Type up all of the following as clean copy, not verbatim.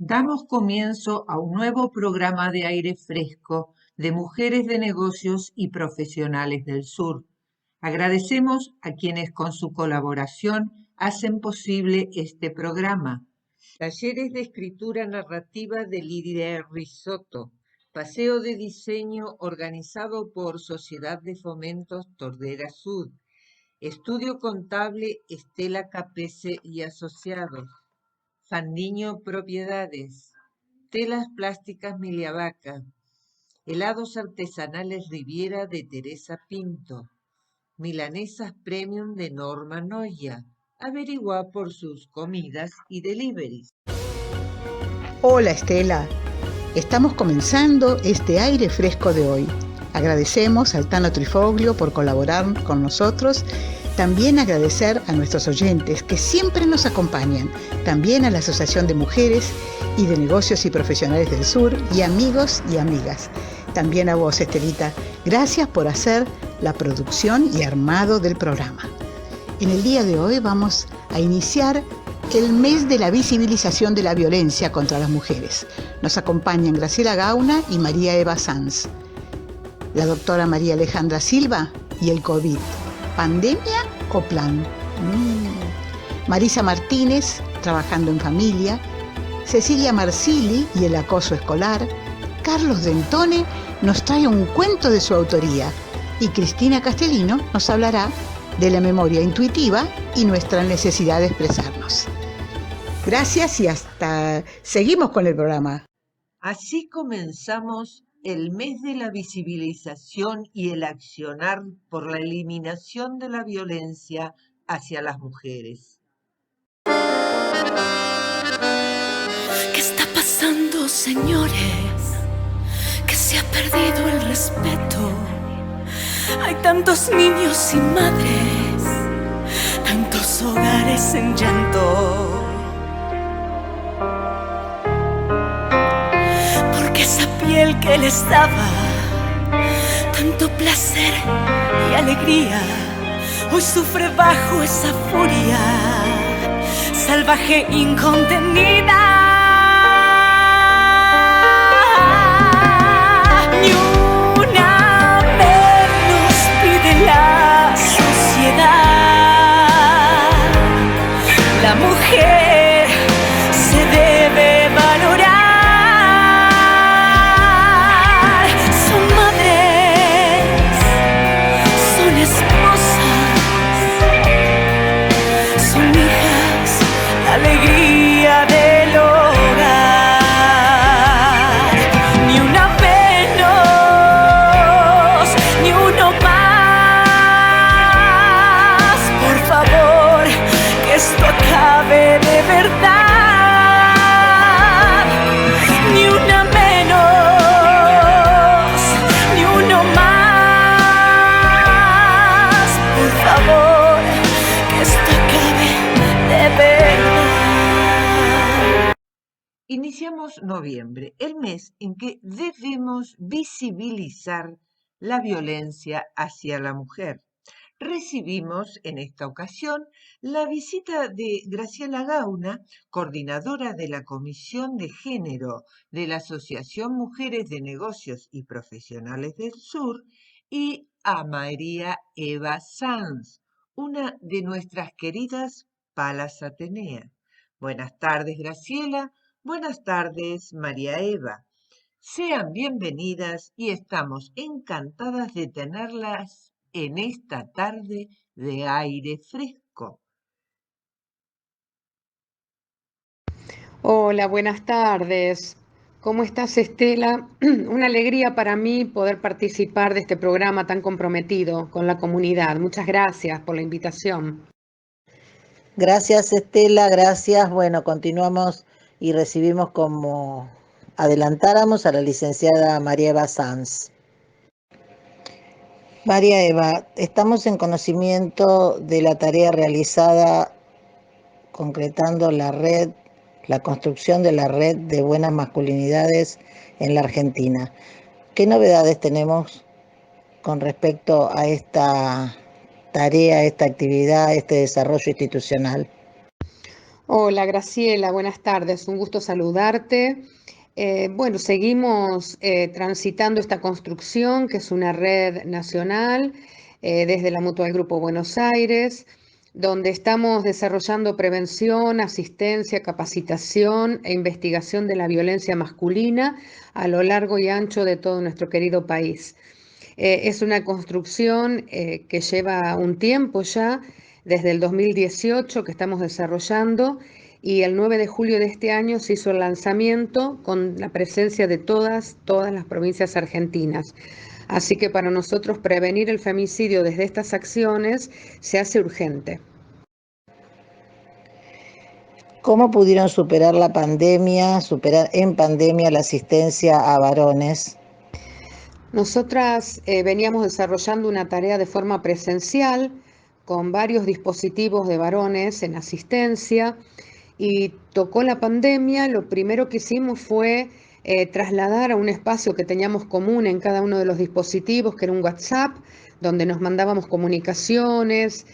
Damos comienzo a un nuevo programa de aire fresco de mujeres de negocios y profesionales del sur. Agradecemos a quienes con su colaboración hacen posible este programa. Talleres de escritura narrativa de Lidia Risotto. Paseo de diseño organizado por Sociedad de Fomentos Tordera Sud. Estudio contable Estela Capese y Asociados. Fandiño Propiedades. Telas plásticas Miliavaca. Helados artesanales Riviera de Teresa Pinto. Milanesas Premium de Norma Noya. Averigua por sus comidas y deliveries. Hola Estela, estamos comenzando este aire fresco de hoy. Agradecemos al Tano Trifoglio por colaborar con nosotros. También agradecer a nuestros oyentes que siempre nos acompañan, también a la Asociación de Mujeres y de Negocios y Profesionales del Sur y amigos y amigas. También a vos, Estelita, gracias por hacer la producción y armado del programa. En el día de hoy vamos a iniciar el mes de la visibilización de la violencia contra las mujeres. Nos acompañan Graciela Gauna y María Eva Sanz, la doctora María Alejandra Silva y el COVID. ¿Pandemia o plan? Marisa Martínez, trabajando en familia. Cecilia Marsili y el acoso escolar. Carlos Dentone nos trae un cuento de su autoría. Y Cristina Castellino nos hablará de la memoria intuitiva y nuestra necesidad de expresarnos. Gracias y hasta seguimos con el programa. Así comenzamos el mes de la visibilización y el accionar por la eliminación de la violencia hacia las mujeres. ¿Qué está pasando, señores? Que se ha perdido el respeto. Hay tantos niños sin madres, tantos hogares en llanto. Porque esa piel que les daba tanto placer y alegría, hoy sufre bajo esa furia salvaje incontenida. Ni una menos pide la sociedad. La mujer se debe valorar. Son madres, son esposas, son hijas, la alegría del hogar. Ni una menos, ni uno más. Por favor, que esto acabe de verdad. Ni una menos, ni uno más. Por favor, que esto acabe de verdad. Iniciamos noviembre, el mes en que debemos visibilizar la violencia hacia la mujer. Recibimos en esta ocasión la visita de Graciela Gauna, coordinadora de la Comisión de Género de la Asociación Mujeres de Negocios y Profesionales del Sur, y a María Eva Sanz, una de nuestras queridas Palas Atenea. Buenas tardes, Graciela. Buenas tardes, María Eva. Sean bienvenidas y estamos encantadas de tenerlas en esta tarde de aire fresco. Hola, buenas tardes. ¿Cómo estás, Estela? Una alegría para mí poder participar de este programa tan comprometido con la comunidad. Muchas gracias por la invitación. Gracias, Estela, gracias. Bueno, continuamos y recibimos como adelantáramos a la licenciada María Eva Sanz. María Eva, estamos en conocimiento de la tarea realizada concretando la construcción de la red de buenas masculinidades en la Argentina. ¿Qué novedades tenemos con respecto a esta tarea, esta actividad, este desarrollo institucional? Hola Graciela, buenas tardes, un gusto saludarte. Bueno, seguimos transitando esta construcción que es una red nacional desde la Mutual Grupo Buenos Aires, donde estamos desarrollando prevención, asistencia, capacitación e investigación de la violencia masculina a lo largo y ancho de todo nuestro querido país. Es una construcción que lleva un tiempo ya, desde el 2018 que estamos desarrollando, y el 9 de julio de este año se hizo el lanzamiento con la presencia de todas las provincias argentinas. Así que para nosotros prevenir el femicidio desde estas acciones se hace urgente. ¿Cómo pudieron superar la pandemia, superar en pandemia la asistencia a varones? Nosotras veníamos desarrollando una tarea de forma presencial con varios dispositivos de varones en asistencia y tocó la pandemia. Lo primero que hicimos fue trasladar a un espacio que teníamos común en cada uno de los dispositivos, que era un WhatsApp, donde nos mandábamos comunicaciones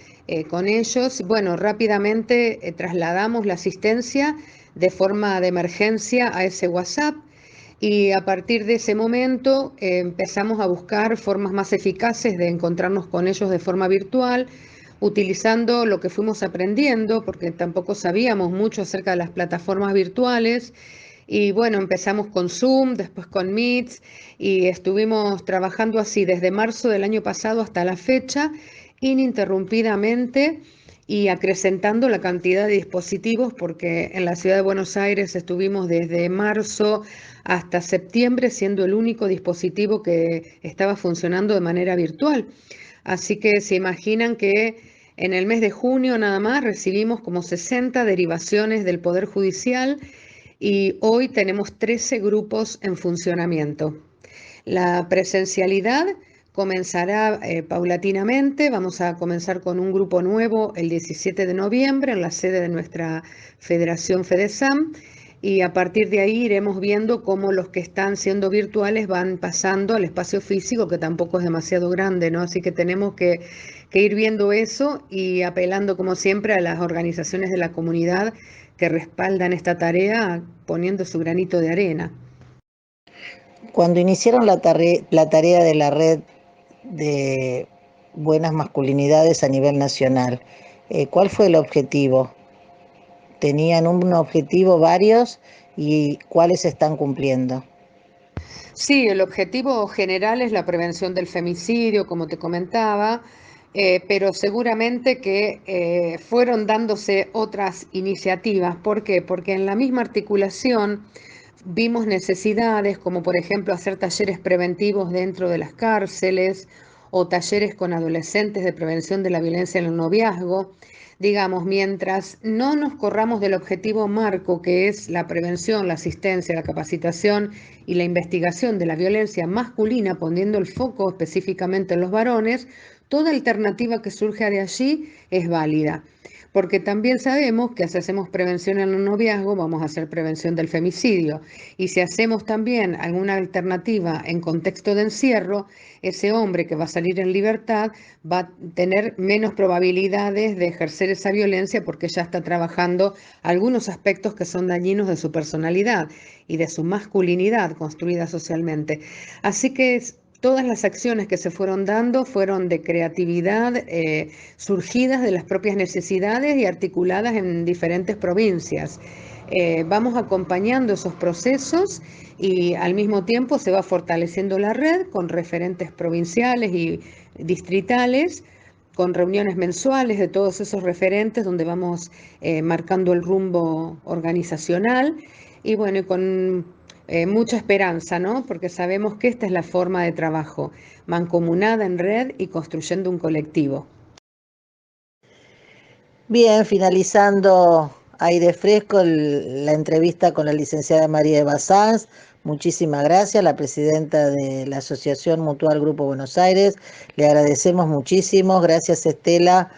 con ellos. Bueno, rápidamente trasladamos la asistencia de forma de emergencia a ese WhatsApp. Y a partir de ese momento empezamos a buscar formas más eficaces de encontrarnos con ellos de forma virtual, utilizando lo que fuimos aprendiendo, porque tampoco sabíamos mucho acerca de las plataformas virtuales. Y bueno, empezamos con Zoom, después con Meet, y estuvimos trabajando así desde marzo del año pasado hasta la fecha, ininterrumpidamente y acrecentando la cantidad de dispositivos, porque en la ciudad de Buenos Aires estuvimos desde marzo hasta septiembre siendo el único dispositivo que estaba funcionando de manera virtual. Así que se imaginan que en el mes de junio nada más recibimos como 60 derivaciones del Poder Judicial y hoy tenemos 13 grupos en funcionamiento. La presencialidad comenzará paulatinamente. Vamos a comenzar con un grupo nuevo el 17 de noviembre en la sede de nuestra Federación FEDESAM, y a partir de ahí iremos viendo cómo los que están siendo virtuales van pasando al espacio físico, que tampoco es demasiado grande, ¿no? Así que tenemos que ir viendo eso y apelando como siempre a las organizaciones de la comunidad que respaldan esta tarea poniendo su granito de arena. Cuando iniciaron la tarea de la red de buenas masculinidades a nivel nacional, ¿cuál fue el objetivo? ¿Tenían un objetivo varios y cuáles se están cumpliendo? Sí, el objetivo general es la prevención del femicidio, como te comentaba, pero seguramente que fueron dándose otras iniciativas. ¿Por qué? Porque en la misma articulación vimos necesidades como por ejemplo hacer talleres preventivos dentro de las cárceles o talleres con adolescentes de prevención de la violencia en el noviazgo. Digamos, mientras no nos corramos del objetivo marco, que es la prevención, la asistencia, la capacitación y la investigación de la violencia masculina, poniendo el foco específicamente en los varones, toda alternativa que surja de allí es válida. Porque también sabemos que si hacemos prevención en el noviazgo, vamos a hacer prevención del femicidio. Y si hacemos también alguna alternativa en contexto de encierro, ese hombre que va a salir en libertad va a tener menos probabilidades de ejercer esa violencia porque ya está trabajando algunos aspectos que son dañinos de su personalidad y de su masculinidad construida socialmente. Así que todas las acciones que se fueron dando fueron de creatividad, surgidas de las propias necesidades y articuladas en diferentes provincias. Vamos acompañando esos procesos y al mismo tiempo se va fortaleciendo la red con referentes provinciales y distritales, con reuniones mensuales de todos esos referentes donde vamos marcando el rumbo organizacional y bueno, y con mucha esperanza, ¿no? Porque sabemos que esta es la forma de trabajo, mancomunada en red y construyendo un colectivo. Bien, finalizando aire fresco la entrevista con la licenciada María Eva Sanz. Muchísimas gracias, la presidenta de la Asociación Mutual Grupo Buenos Aires. Le agradecemos muchísimo. Gracias, Estela,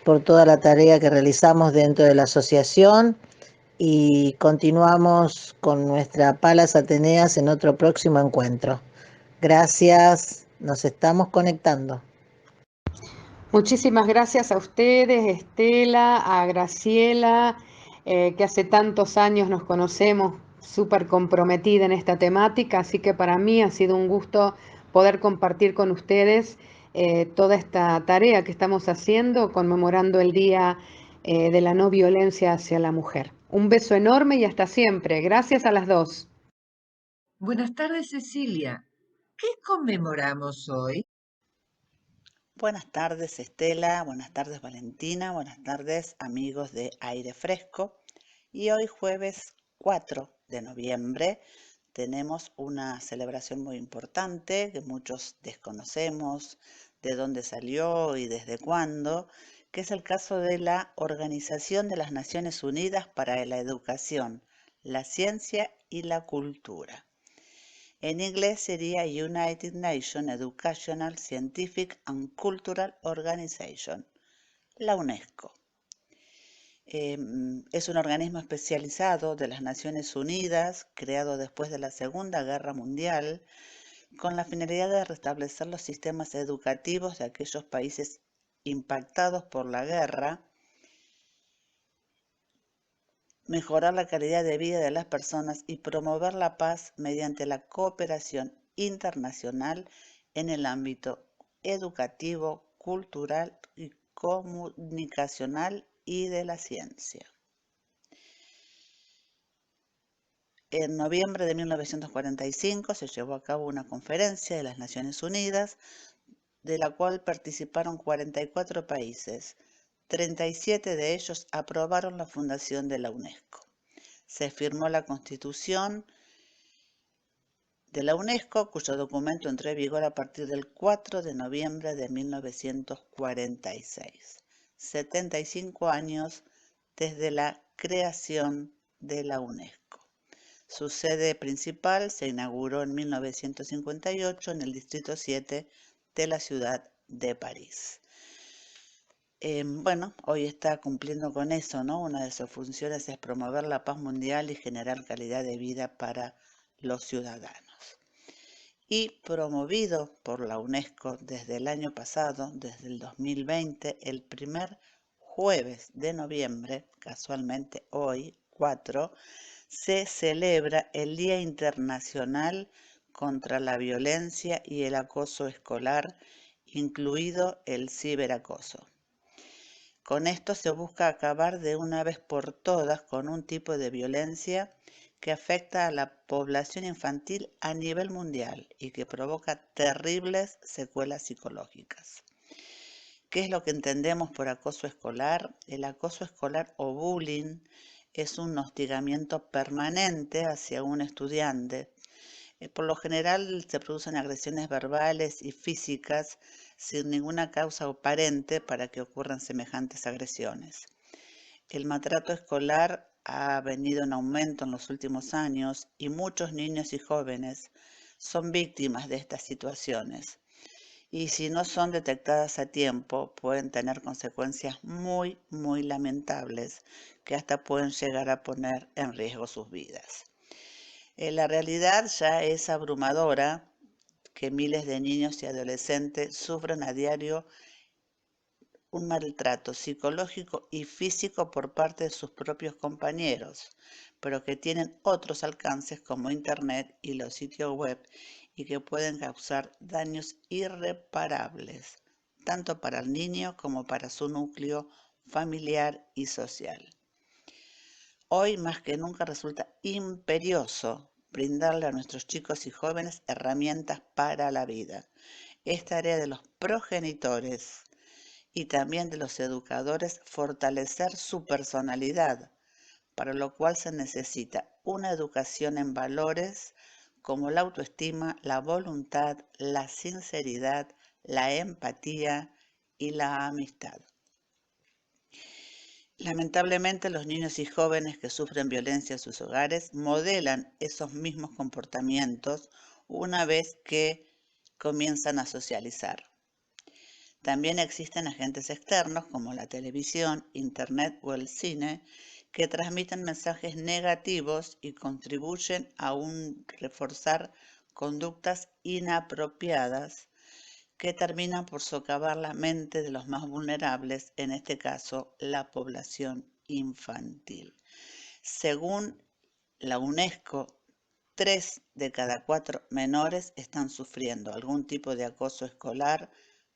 por toda la tarea que realizamos dentro de la asociación. Y continuamos con nuestra Palas Ateneas en otro próximo encuentro. Gracias, nos estamos conectando. Muchísimas gracias a ustedes, Estela, a Graciela, que hace tantos años nos conocemos, súper comprometida en esta temática, así que para mí ha sido un gusto poder compartir con ustedes toda esta tarea que estamos haciendo, conmemorando el Día de la No Violencia hacia la Mujer. Un beso enorme y hasta siempre. Gracias a las dos. Buenas tardes, Cecilia. ¿Qué conmemoramos hoy? Buenas tardes, Estela. Buenas tardes, Valentina. Buenas tardes, amigos de Aire Fresco. Y hoy, jueves 4 de noviembre, tenemos una celebración muy importante que muchos desconocemos de dónde salió y desde cuándo, que es el caso de la Organización de las Naciones Unidas para la Educación, la Ciencia y la Cultura. En inglés sería United Nations Educational, Scientific and Cultural Organization, la UNESCO. Es un organismo especializado de las Naciones Unidas, creado después de la Segunda Guerra Mundial, con la finalidad de restablecer los sistemas educativos de aquellos países impactados por la guerra, mejorar la calidad de vida de las personas y promover la paz mediante la cooperación internacional en el ámbito educativo, cultural y comunicacional y de la ciencia. En noviembre de 1945 se llevó a cabo una conferencia de las Naciones Unidas, de la cual participaron 44 países. 37 de ellos aprobaron la fundación de la UNESCO. Se firmó la Constitución de la UNESCO, cuyo documento entró en vigor a partir del 4 de noviembre de 1946. 75 años desde la creación de la UNESCO. Su sede principal se inauguró en 1958 en el Distrito 7 de la ciudad de París. Hoy está cumpliendo con eso, ¿no? Una de sus funciones es promover la paz mundial y generar calidad de vida para los ciudadanos. Y promovido por la UNESCO desde el año pasado, desde el 2020, el primer jueves de noviembre, casualmente hoy, 4, se celebra el Día Internacional contra la Violencia y el Acoso Escolar, incluido el ciberacoso. Con esto se busca acabar de una vez por todas con un tipo de violencia que afecta a la población infantil a nivel mundial y que provoca terribles secuelas psicológicas. ¿Qué es lo que entendemos por acoso escolar? El acoso escolar o bullying es un hostigamiento permanente hacia un estudiante. Por lo general se producen agresiones verbales y físicas sin ninguna causa aparente para que ocurran semejantes agresiones. El maltrato escolar ha venido en aumento en los últimos años y muchos niños y jóvenes son víctimas de estas situaciones. Y si no son detectadas a tiempo, pueden tener consecuencias muy, muy lamentables que hasta pueden llegar a poner en riesgo sus vidas. La realidad ya es abrumadora que miles de niños y adolescentes sufren a diario un maltrato psicológico y físico por parte de sus propios compañeros, pero que tienen otros alcances como Internet y los sitios web y que pueden causar daños irreparables, tanto para el niño como para su núcleo familiar y social. Hoy más que nunca resulta imperioso brindarle a nuestros chicos y jóvenes herramientas para la vida. Es tarea de los progenitores y también de los educadores fortalecer su personalidad, para lo cual se necesita una educación en valores como la autoestima, la voluntad, la sinceridad, la empatía y la amistad. Lamentablemente, los niños y jóvenes que sufren violencia en sus hogares modelan esos mismos comportamientos una vez que comienzan a socializar. También existen agentes externos como la televisión, internet o el cine que transmiten mensajes negativos y contribuyen a reforzar conductas inapropiadas que terminan por socavar la mente de los más vulnerables, en este caso la población infantil. Según la UNESCO, 3 de cada 4 menores están sufriendo algún tipo de acoso escolar,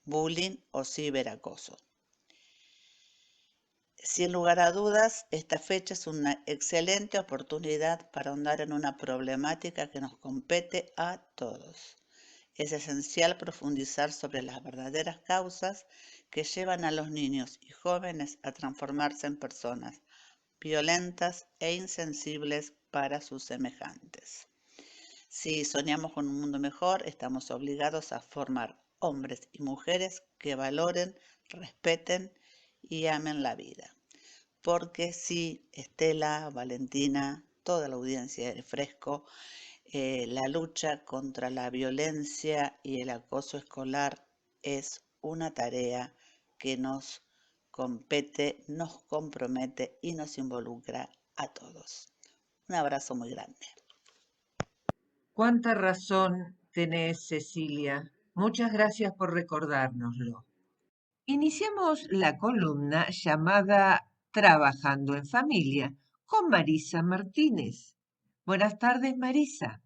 bullying o ciberacoso. Sin lugar a dudas, esta fecha es una excelente oportunidad para ahondar en una problemática que nos compete a todos. Es esencial profundizar sobre las verdaderas causas que llevan a los niños y jóvenes a transformarse en personas violentas e insensibles para sus semejantes. Si soñamos con un mundo mejor, estamos obligados a formar hombres y mujeres que valoren, respeten y amen la vida. Porque sí, Estela, Valentina, toda la audiencia de Fresco, la lucha contra la violencia y el acoso escolar es una tarea que nos compete, nos compromete y nos involucra a todos. Un abrazo muy grande. Cuánta razón tenés, Cecilia. Muchas gracias por recordárnoslo. Iniciamos la columna llamada Trabajando en Familia con Marisa Martínez. Buenas tardes, Marisa.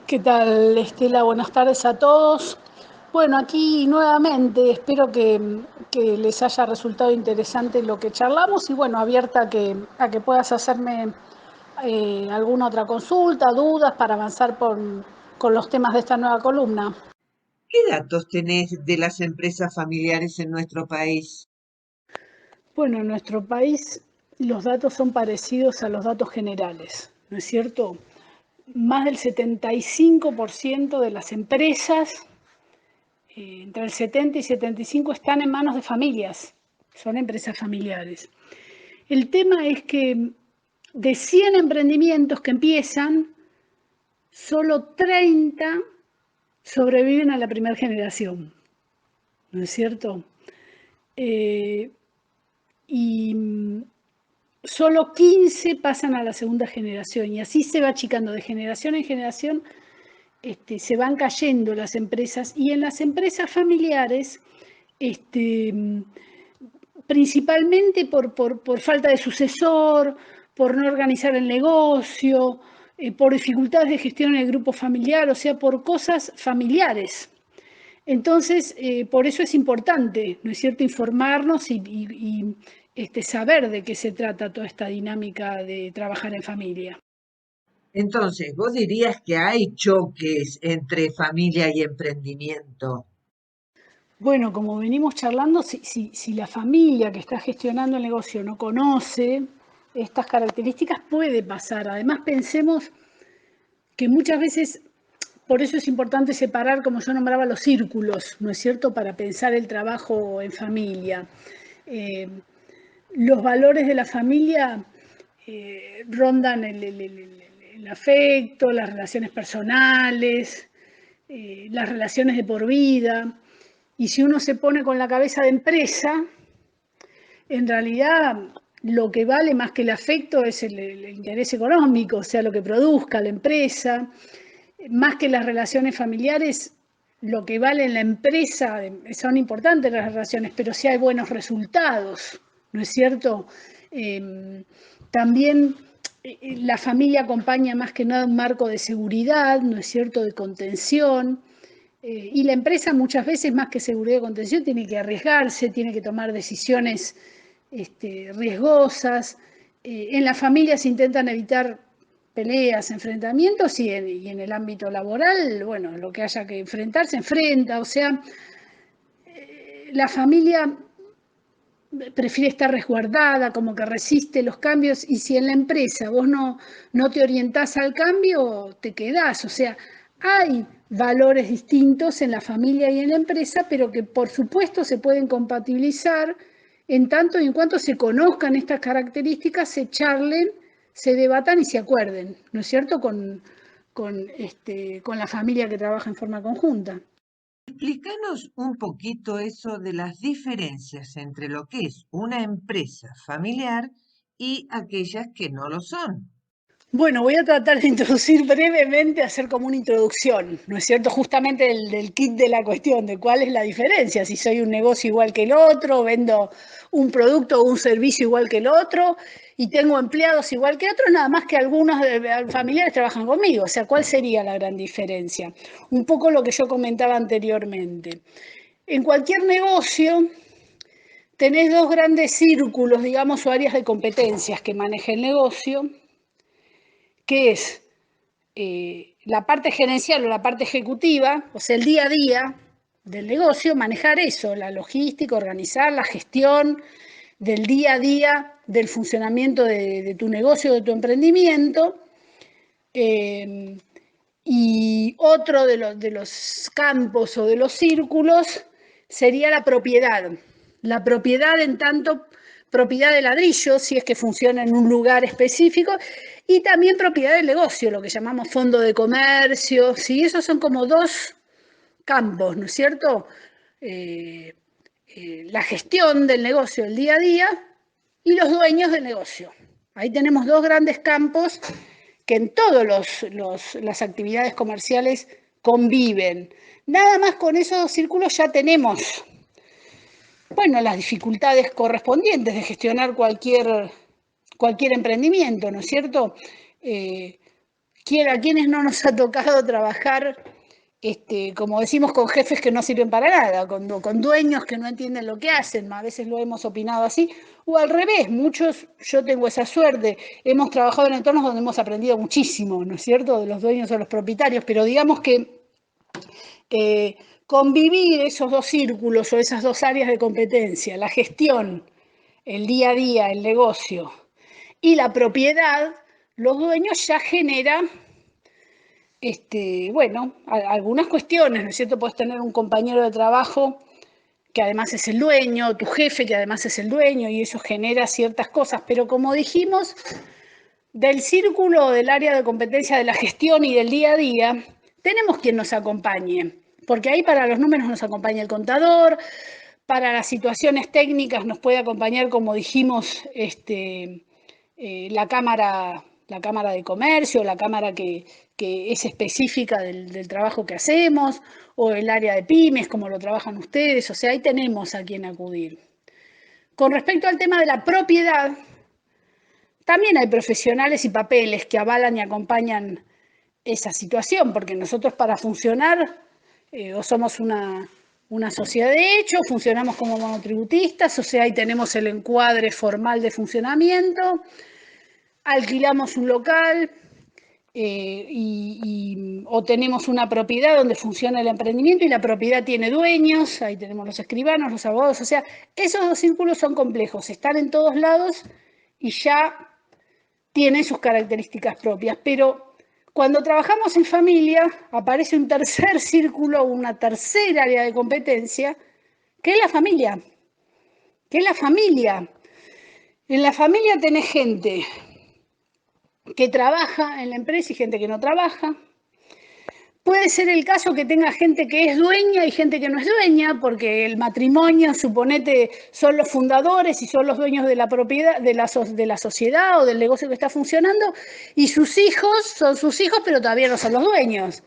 ¿Qué tal, Estela? Buenas tardes a todos. Bueno, aquí nuevamente espero que les haya resultado interesante lo que charlamos y bueno, abierta a que puedas hacerme alguna otra consulta, dudas para avanzar con los temas de esta nueva columna. ¿Qué datos tenés de las empresas familiares en nuestro país? Bueno, en nuestro país los datos son parecidos a los datos generales, ¿no es cierto? Más del 75% de las empresas, entre el 70 y 75, están en manos de familias, son empresas familiares. El tema es que de 100 emprendimientos que empiezan, solo 30 sobreviven a la primera generación, ¿no es cierto? Y solo 15 pasan a la segunda generación y así se va achicando de generación en generación. Se van cayendo las empresas y en las empresas familiares, principalmente por falta de sucesor, por no organizar el negocio, por dificultades de gestión en el grupo familiar, o sea, por cosas familiares. Entonces, por eso es importante, ¿no es cierto?, informarnos y saber de qué se trata toda esta dinámica de trabajar en familia. Entonces, ¿vos dirías que hay choques entre familia y emprendimiento? Bueno, como venimos charlando, si la familia que está gestionando el negocio no conoce estas características, puede pasar. Además, pensemos que muchas veces, por eso es importante separar, como yo nombraba, los círculos, ¿no es cierto?, para pensar el trabajo en familia. Los valores de la familia rondan el afecto, las relaciones personales, las relaciones de por vida. Y si uno se pone con la cabeza de empresa, en realidad lo que vale más que el afecto es el interés económico, o sea, lo que produzca la empresa. Más que las relaciones familiares, lo que vale en la empresa, son importantes las relaciones, pero si hay buenos resultados, ¿no es cierto? También la familia acompaña más que nada un marco de seguridad, ¿no es cierto?, de contención. Y la empresa muchas veces, más que seguridad y contención, tiene que arriesgarse, tiene que tomar decisiones riesgosas. En la familia se intentan evitar peleas, enfrentamientos y en el ámbito laboral, bueno, lo que haya que enfrentar se enfrenta. O sea, la familia prefiere estar resguardada, como que resiste los cambios, y si en la empresa vos no te orientás al cambio, te quedás. O sea, hay valores distintos en la familia y en la empresa, pero que por supuesto se pueden compatibilizar en tanto y en cuanto se conozcan estas características, se charlen, se debatan y se acuerden, ¿no es cierto?, con la familia que trabaja en forma conjunta. Explícanos un poquito eso de las diferencias entre lo que es una empresa familiar y aquellas que no lo son. Bueno, voy a tratar de introducir brevemente, hacer como una introducción, ¿no es cierto? Justamente del kit de la cuestión, de cuál es la diferencia, si soy un negocio igual que el otro, vendo un producto o un servicio igual que el otro y tengo empleados igual que otros, nada más que algunos familiares trabajan conmigo, o sea, ¿cuál sería la gran diferencia? Un poco lo que yo comentaba anteriormente. En cualquier negocio tenés dos grandes círculos, digamos, o áreas de competencias que maneja el negocio, que es la parte gerencial o la parte ejecutiva, o sea, el día a día del negocio, manejar eso, la logística, organizar la gestión del día a día del funcionamiento de tu negocio, de tu emprendimiento. Y otro de los campos o de los círculos sería la propiedad. La propiedad en tanto propiedad de ladrillo, si es que funciona en un lugar específico, y también propiedad del negocio, lo que llamamos fondo de comercio, ¿sí? Esos son como dos campos, ¿no es cierto? La gestión del negocio, el día a día, y los dueños del negocio. Ahí tenemos dos grandes campos que en todas las actividades comerciales conviven. Nada más con esos dos círculos ya tenemos, bueno, las dificultades correspondientes de gestionar cualquier emprendimiento, ¿no es cierto? A quienes no nos ha tocado trabajar, como decimos, con jefes que no sirven para nada, con dueños que no entienden lo que hacen, a veces lo hemos opinado así, o al revés, muchos, yo tengo esa suerte, hemos trabajado en entornos donde hemos aprendido muchísimo, ¿no es cierto?, de los dueños o los propietarios, pero digamos que convivir esos dos círculos o esas dos áreas de competencia, la gestión, el día a día, el negocio y la propiedad, los dueños ya genera, bueno, algunas cuestiones, ¿no es cierto? Puedes tener un compañero de trabajo que además es el dueño, tu jefe que además es el dueño y eso genera ciertas cosas, pero como dijimos, del círculo del área de competencia de la gestión y del día a día, tenemos quien nos acompañe, porque ahí para los números nos acompaña el contador, para las situaciones técnicas nos puede acompañar, como dijimos, la cámara de comercio, la cámara que es específica del trabajo que hacemos, o el área de pymes, como lo trabajan ustedes, o sea, ahí tenemos a quien acudir. Con respecto al tema de la propiedad, también hay profesionales y papeles que avalan y acompañan esa situación, porque nosotros para funcionar, o somos una sociedad de hecho, funcionamos como monotributistas, o sea, ahí tenemos el encuadre formal de funcionamiento, alquilamos un local o tenemos una propiedad donde funciona el emprendimiento y la propiedad tiene dueños, ahí tenemos los escribanos, los abogados, o sea, esos dos círculos son complejos, están en todos lados y ya tienen sus características propias, pero cuando trabajamos en familia aparece un tercer círculo, una tercera área de competencia, que es la familia, En la familia tenés gente que trabaja en la empresa y gente que no trabaja. Puede ser el caso que tenga gente que es dueña y gente que no es dueña, porque el matrimonio, suponete, son los fundadores y son los dueños de la propiedad, de la sociedad o del negocio que está funcionando, y sus hijos son sus hijos, pero todavía no son los dueños,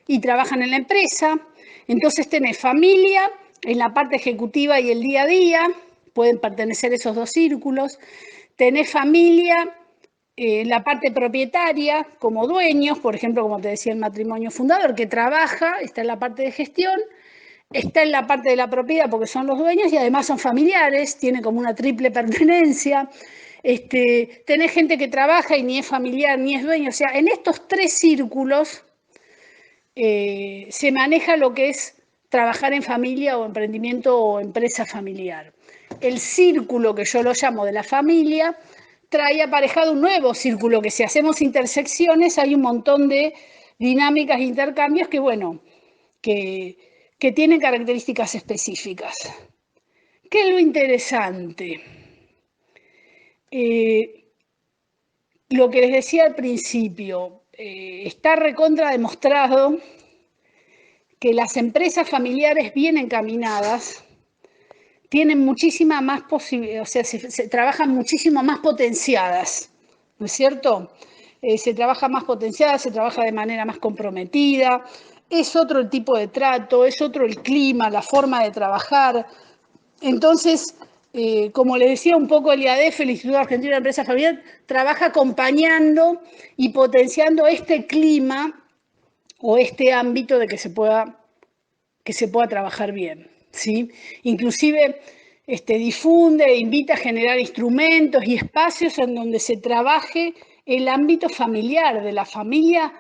y trabajan en la empresa. Entonces tenés familia en la parte ejecutiva y el día a día, pueden pertenecer esos dos círculos. Tenés familia la parte propietaria como dueños, por ejemplo, como te decía, el matrimonio fundador que trabaja, está en la parte de gestión, está en la parte de la propiedad porque son los dueños y además son familiares, tiene como una triple pertenencia. Tenés gente que trabaja y ni es familiar ni es dueño, o sea, en estos tres círculos se maneja lo que es trabajar en familia o emprendimiento o empresa familiar. El círculo que yo lo llamo de la familia trae aparejado un nuevo círculo que si hacemos intersecciones hay un montón de dinámicas e intercambios que, bueno, que tienen características específicas. ¿Qué es lo interesante? Lo que les decía al principio, está recontra demostrado que las empresas familiares bien encaminadas tienen muchísima más posibilidad, o sea, se trabajan muchísimo más potenciadas, ¿no es cierto? se trabaja más potenciada, se trabaja de manera más comprometida, es otro el tipo de trato, es otro el clima, la forma de trabajar. Entonces, como le decía un poco el IADF, el Instituto Argentino de Empresa Familiar, trabaja acompañando y potenciando este clima o este ámbito de que se pueda trabajar bien, ¿sí? Inclusive difunde e invita a generar instrumentos y espacios en donde se trabaje el ámbito familiar, de la familia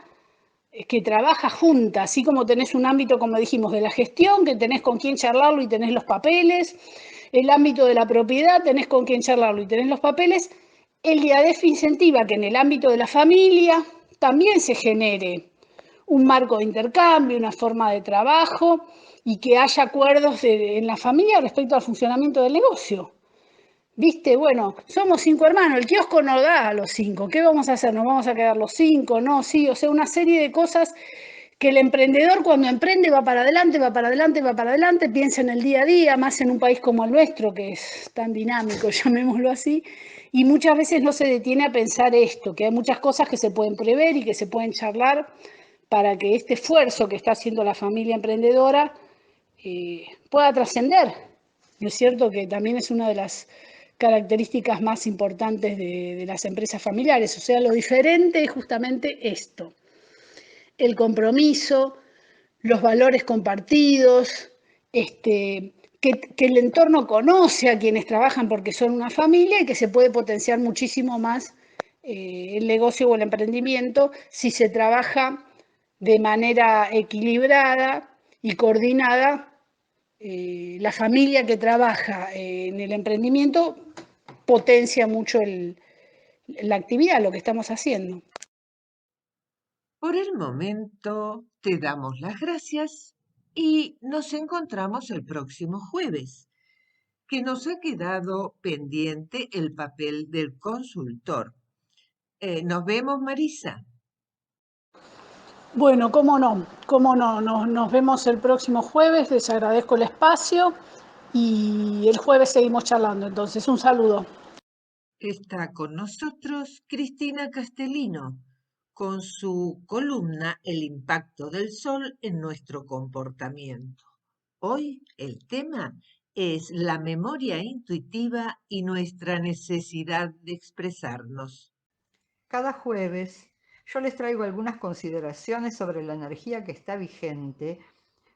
que trabaja junta, así como tenés un ámbito, como dijimos, de la gestión, que tenés con quién charlarlo y tenés los papeles, el ámbito de la propiedad, tenés con quién charlarlo y tenés los papeles, el IADF incentiva que en el ámbito de la familia también se genere un marco de intercambio, una forma de trabajo y que haya acuerdos en la familia respecto al funcionamiento del negocio. ¿Viste? Bueno, somos 5 hermanos, el kiosco no da a los 5, ¿qué vamos a hacer? ¿Nos vamos a quedar los 5? No, sí, o sea, una serie de cosas que el emprendedor cuando emprende va para adelante, va para adelante, va para adelante, piensa en el día a día, más en un país como el nuestro, que es tan dinámico, llamémoslo así, y muchas veces no se detiene a pensar esto, que hay muchas cosas que se pueden prever y que se pueden charlar para que este esfuerzo que está haciendo la familia emprendedora pueda trascender. ¿No es cierto? Que también es una de las características más importantes de las empresas familiares. O sea, lo diferente es justamente esto, el compromiso, los valores compartidos, que el entorno conoce a quienes trabajan porque son una familia y que se puede potenciar muchísimo más el negocio o el emprendimiento si se trabaja de manera equilibrada y coordinada. La familia que trabaja en el emprendimiento potencia mucho la actividad, lo que estamos haciendo. Por el momento te damos las gracias y nos encontramos el próximo jueves, que nos ha quedado pendiente el papel del consultor. Nos vemos, Marisa. Bueno, cómo no, nos vemos el próximo jueves, les agradezco el espacio y el jueves seguimos charlando, entonces un saludo. Está con nosotros Cristina Castellino, con su columna El impacto del sol en nuestro comportamiento. Hoy el tema es la memoria intuitiva y nuestra necesidad de expresarnos. Cada jueves yo les traigo algunas consideraciones sobre la energía que está vigente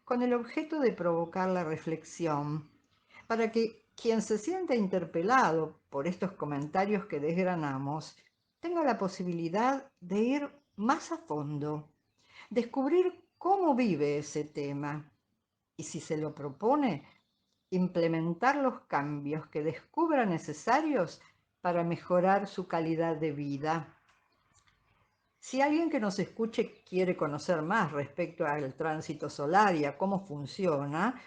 con el objeto de provocar la reflexión, para que quien se sienta interpelado por estos comentarios que desgranamos tenga la posibilidad de ir más a fondo, descubrir cómo vive ese tema y, si se lo propone, implementar los cambios que descubra necesarios para mejorar su calidad de vida. Si alguien que nos escuche quiere conocer más respecto al tránsito solar y a cómo funciona,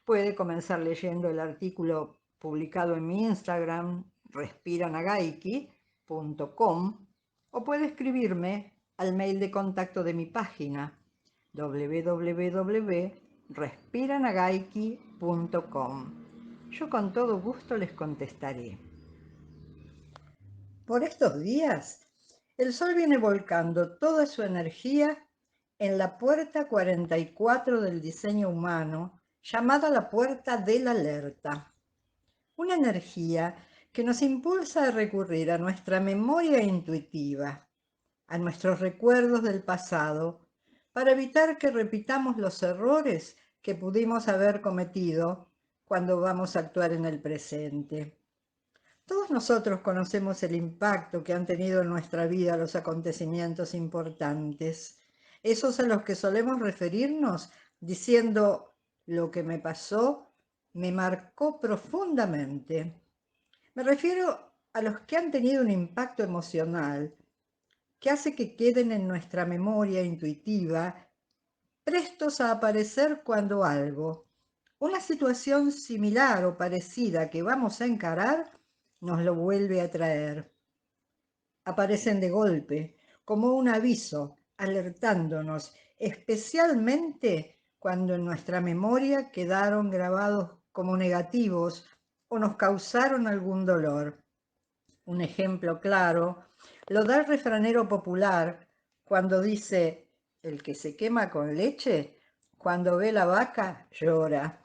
puede comenzar leyendo el artículo publicado en mi Instagram, respiranagaiki.com, o puede escribirme al mail de contacto de mi página, www.respiranagaiki.com. Yo con todo gusto les contestaré. Por estos días, el Sol viene volcando toda su energía en la puerta 44 del diseño humano, llamada la puerta de la alerta. Una energía que nos impulsa a recurrir a nuestra memoria intuitiva, a nuestros recuerdos del pasado, para evitar que repitamos los errores que pudimos haber cometido cuando vamos a actuar en el presente. Todos nosotros conocemos el impacto que han tenido en nuestra vida los acontecimientos importantes, esos a los que solemos referirnos diciendo: lo que me pasó me marcó profundamente. Me refiero a los que han tenido un impacto emocional que hace que queden en nuestra memoria intuitiva, prestos a aparecer cuando algo, una situación similar o parecida que vamos a encarar, nos lo vuelve a traer. Aparecen de golpe, como un aviso, alertándonos, especialmente cuando en nuestra memoria quedaron grabados como negativos o nos causaron algún dolor. Un ejemplo claro Lo da el refranero popular cuando dice: el que se quema con leche, cuando ve la vaca, llora.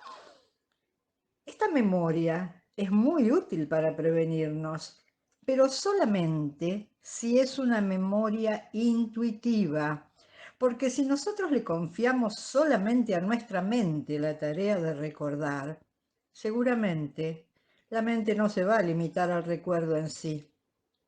Esta memoria es muy útil para prevenirnos, pero solamente si es una memoria intuitiva, porque si nosotros le confiamos solamente a nuestra mente la tarea de recordar, seguramente la mente no se va a limitar al recuerdo en sí.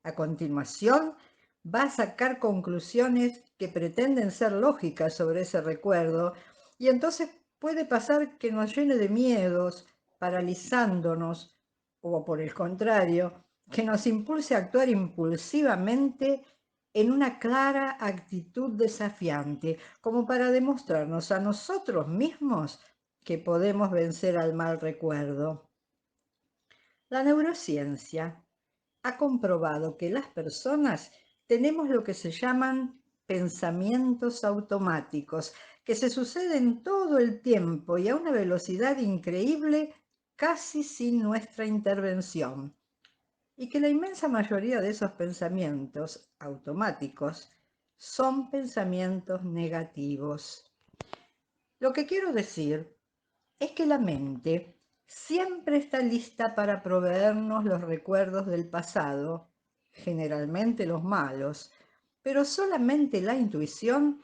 A continuación, va a sacar conclusiones que pretenden ser lógicas sobre ese recuerdo, y entonces puede pasar que nos llene de miedos, paralizándonos, o por el contrario, que nos impulse a actuar impulsivamente en una clara actitud desafiante, como para demostrarnos a nosotros mismos que podemos vencer al mal recuerdo. La neurociencia ha comprobado que las personas tenemos lo que se llaman pensamientos automáticos, que se suceden todo el tiempo y a una velocidad increíble, casi sin nuestra intervención, y que la inmensa mayoría de esos pensamientos automáticos son pensamientos negativos. Lo que quiero decir es que la mente siempre está lista para proveernos los recuerdos del pasado, generalmente los malos, pero solamente la intuición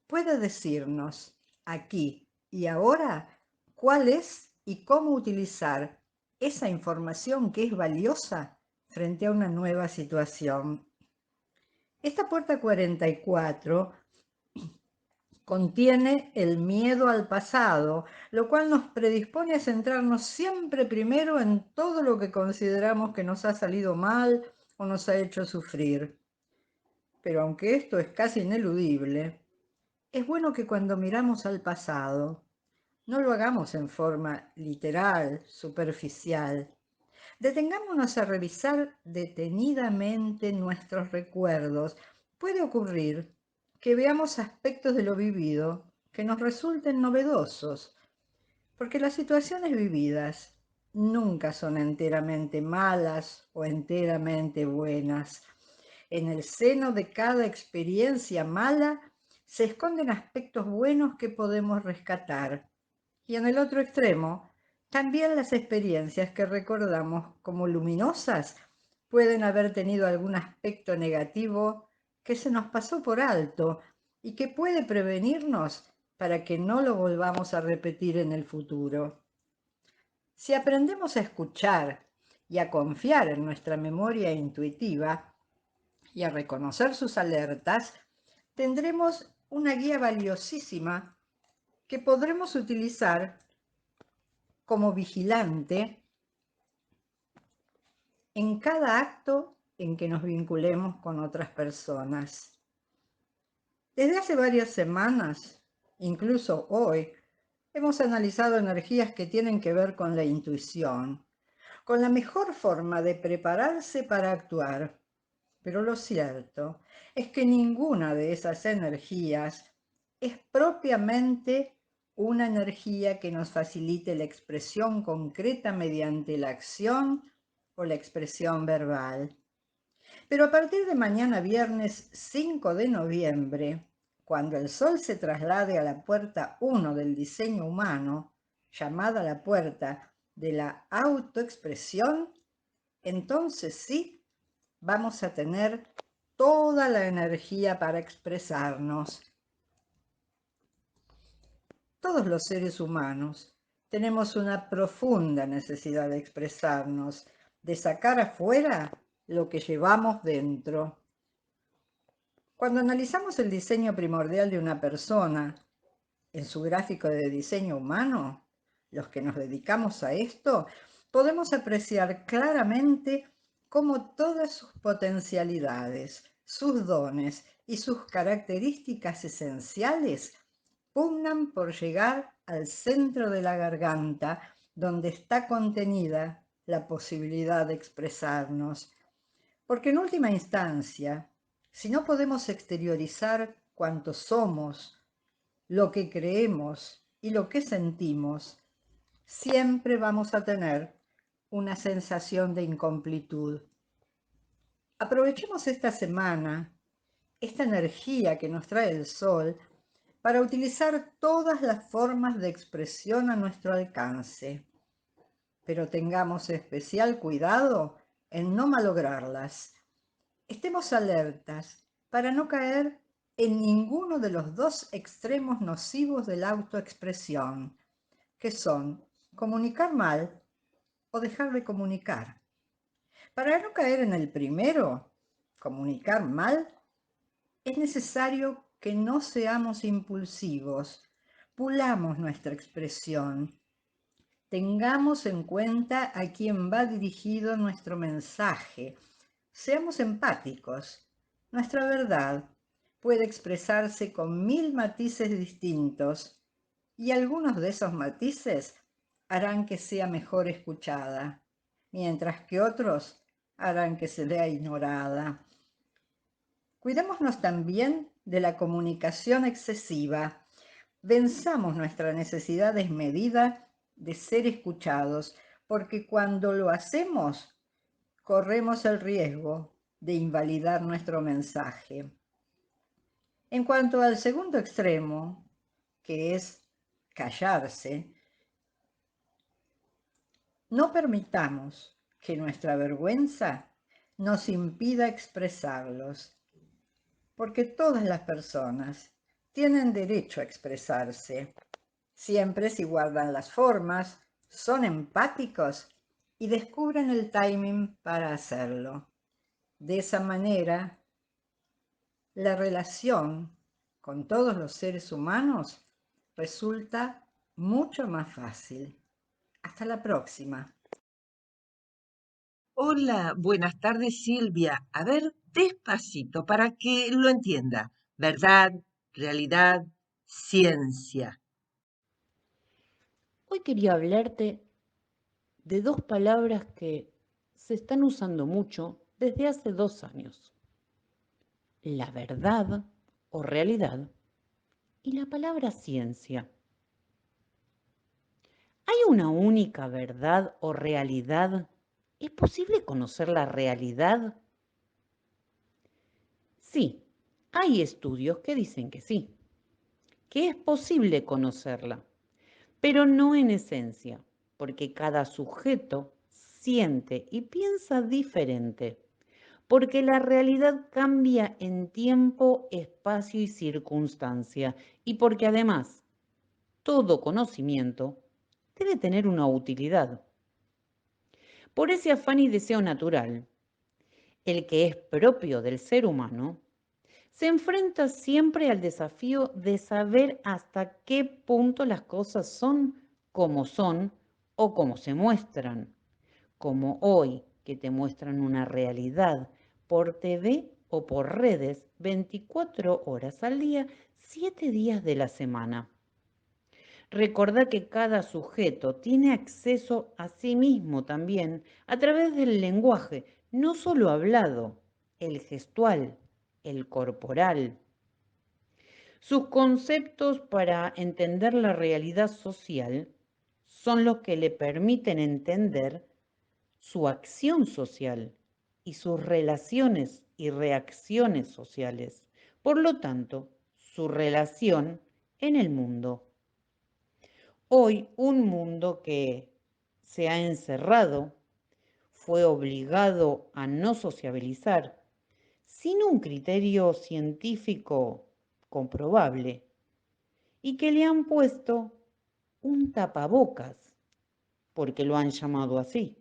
puede decirnos aquí y ahora cuál es y cómo utilizar esa información que es valiosa frente a una nueva situación. Esta puerta 44 contiene el miedo al pasado, lo cual nos predispone a centrarnos siempre primero en todo lo que consideramos que nos ha salido mal o nos ha hecho sufrir. Pero aunque esto es casi ineludible, es bueno que cuando miramos al pasado, no lo hagamos en forma literal, superficial. Detengámonos a revisar detenidamente nuestros recuerdos. Puede ocurrir que veamos aspectos de lo vivido que nos resulten novedosos, porque las situaciones vividas nunca son enteramente malas o enteramente buenas. En el seno de cada experiencia mala se esconden aspectos buenos que podemos rescatar. Y en el otro extremo, también las experiencias que recordamos como luminosas pueden haber tenido algún aspecto negativo que se nos pasó por alto y que puede prevenirnos para que no lo volvamos a repetir en el futuro. Si aprendemos a escuchar y a confiar en nuestra memoria intuitiva y a reconocer sus alertas, tendremos una guía valiosísima que podremos utilizar como vigilante en cada acto en que nos vinculemos con otras personas. Desde hace varias semanas, incluso hoy, hemos analizado energías que tienen que ver con la intuición, con la mejor forma de prepararse para actuar. Pero lo cierto es que ninguna de esas energías es propiamente una energía que nos facilite la expresión concreta mediante la acción o la expresión verbal. Pero a partir de mañana viernes 5 de noviembre, cuando el Sol se traslade a la puerta 1 del diseño humano, llamada la puerta de la autoexpresión, entonces sí, vamos a tener toda la energía para expresarnos. Todos los seres humanos tenemos una profunda necesidad de expresarnos, de sacar afuera lo que llevamos dentro. Cuando analizamos el diseño primordial de una persona en su gráfico de diseño humano, los que nos dedicamos a esto, podemos apreciar claramente cómo todas sus potencialidades, sus dones y sus características esenciales pugnan por llegar al centro de la garganta, donde está contenida la posibilidad de expresarnos. Porque en última instancia, si no podemos exteriorizar cuánto somos, lo que creemos y lo que sentimos, siempre vamos a tener una sensación de incompletud. Aprovechemos esta semana, esta energía que nos trae el sol, para utilizar todas las formas de expresión a nuestro alcance. Pero tengamos especial cuidado en no malograrlas. Estemos alertas para no caer en ninguno de los dos extremos nocivos de la autoexpresión, que son comunicar mal o dejar de comunicar. Para no caer en el primero, comunicar mal, es necesario que no seamos impulsivos, pulamos nuestra expresión, tengamos en cuenta a quién va dirigido nuestro mensaje, seamos empáticos. Nuestra verdad puede expresarse con 1000 matices distintos y algunos de esos matices harán que sea mejor escuchada, mientras que otros harán que se vea ignorada. Cuidémonos también de la comunicación excesiva. Venzamos nuestra necesidad desmedida de ser escuchados, porque cuando lo hacemos, corremos el riesgo de invalidar nuestro mensaje. En cuanto al segundo extremo, que es callarse, no permitamos que nuestra vergüenza nos impida expresarlos, porque todas las personas tienen derecho a expresarse, siempre si guardan las formas, son empáticos y descubren el timing para hacerlo. De esa manera, la relación con todos los seres humanos resulta mucho más fácil. Hasta la próxima. Hola, buenas tardes Silvia. A ver, despacito para que lo entienda. Verdad, realidad, ciencia. Hoy quería hablarte de dos palabras que se están usando mucho desde hace 2 años. La verdad o realidad y la palabra ciencia. ¿Hay una única verdad o realidad? ¿Es posible conocer la realidad? Sí, hay estudios que dicen que sí, que es posible conocerla, pero no en esencia, porque cada sujeto siente y piensa diferente, porque la realidad cambia en tiempo, espacio y circunstancia, y porque además todo conocimiento debe tener una utilidad. Por ese afán y deseo natural, el que es propio del ser humano, se enfrenta siempre al desafío de saber hasta qué punto las cosas son como son o como se muestran, como hoy que te muestran una realidad por TV o por redes 24 horas al día, 7 días de la semana. Recordá que cada sujeto tiene acceso a sí mismo también a través del lenguaje, no solo hablado, el gestual, el corporal. Sus conceptos para entender la realidad social son los que le permiten entender su acción social y sus relaciones y reacciones sociales. Por lo tanto, su relación en el mundo. Hoy, un mundo que se ha encerrado, fue obligado a no sociabilizar, sin un criterio científico comprobable, y que le han puesto un tapabocas, porque lo han llamado así,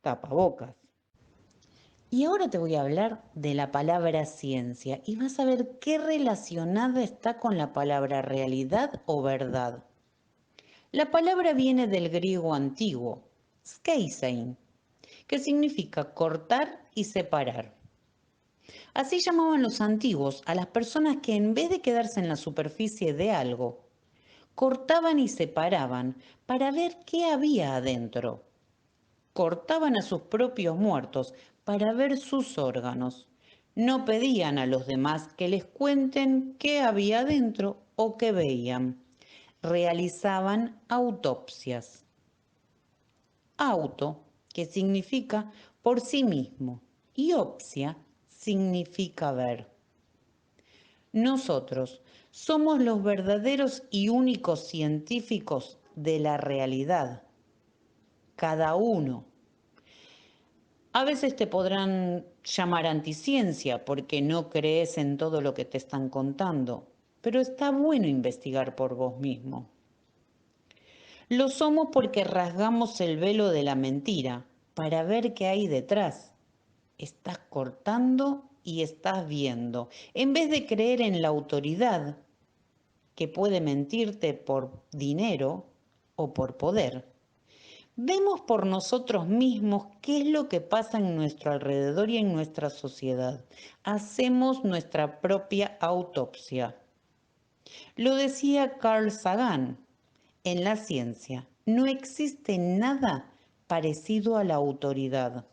tapabocas. Y ahora te voy a hablar de la palabra ciencia y vas a ver qué relacionada está con la palabra realidad o verdad. La palabra viene del griego antiguo, skeisein, que significa cortar y separar. Así llamaban los antiguos a las personas que en vez de quedarse en la superficie de algo, cortaban y separaban para ver qué había adentro. Cortaban a sus propios muertos para ver sus órganos. No pedían a los demás que les cuenten qué había adentro o qué veían. Realizaban autopsias. Auto, que significa por sí mismo, y opsia significa ver. Nosotros somos los verdaderos y únicos científicos de la realidad, cada uno. A veces te podrán llamar anticiencia porque no crees en todo lo que te están contando, pero está bueno investigar por vos mismo. Lo somos porque rasgamos el velo de la mentira para ver qué hay detrás. Estás cortando y estás viendo. En vez de creer en la autoridad que puede mentirte por dinero o por poder, vemos por nosotros mismos qué es lo que pasa en nuestro alrededor y en nuestra sociedad. Hacemos nuestra propia autopsia. Lo decía Carl Sagan, en la ciencia no existe nada parecido a la autoridad.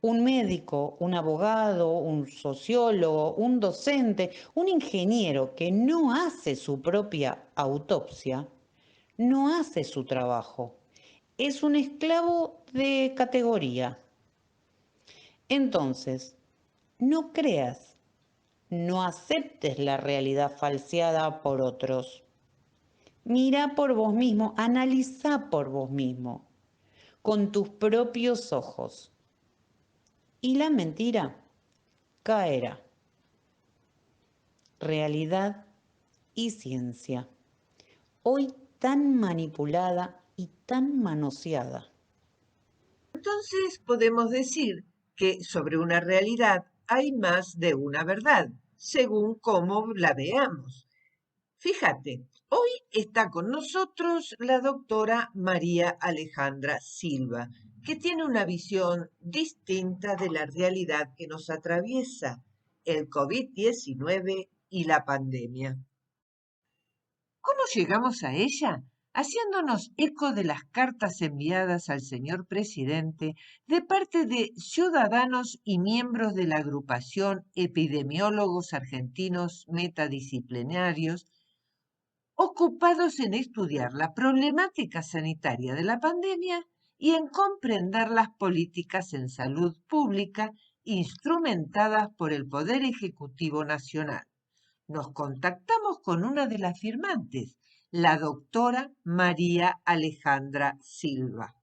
Un médico, un abogado, un sociólogo, un docente, un ingeniero que no hace su propia autopsia, no hace su trabajo. Es un esclavo de categoría. Entonces, no creas, no aceptes la realidad falseada por otros. Mira por vos mismo, analiza por vos mismo, con tus propios ojos. Y la mentira caerá. Realidad y ciencia, hoy tan manipulada y tan manoseada. Entonces podemos decir que sobre una realidad hay más de una verdad, según cómo la veamos. Fíjate, hoy está con nosotros la doctora María Alejandra Silva, que tiene una visión distinta de la realidad que nos atraviesa, el COVID-19 y la pandemia. ¿Cómo llegamos a ella? Haciéndonos eco de las cartas enviadas al señor presidente de parte de ciudadanos y miembros de la agrupación Epidemiólogos Argentinos Metadisciplinarios, ocupados en estudiar la problemática sanitaria de la pandemia y en comprender las políticas en salud pública instrumentadas por el Poder Ejecutivo Nacional. Nos contactamos con una de las firmantes, la doctora María Alejandra Silva.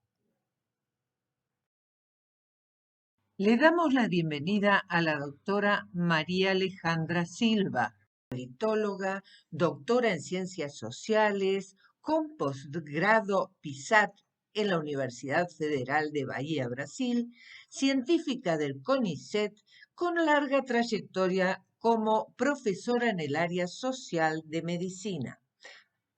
Le damos la bienvenida a la doctora María Alejandra Silva, politóloga, doctora en Ciencias Sociales, con posgrado PISAT en la Universidad Federal de Bahía, Brasil, científica del CONICET, con larga trayectoria como profesora en el área social de medicina.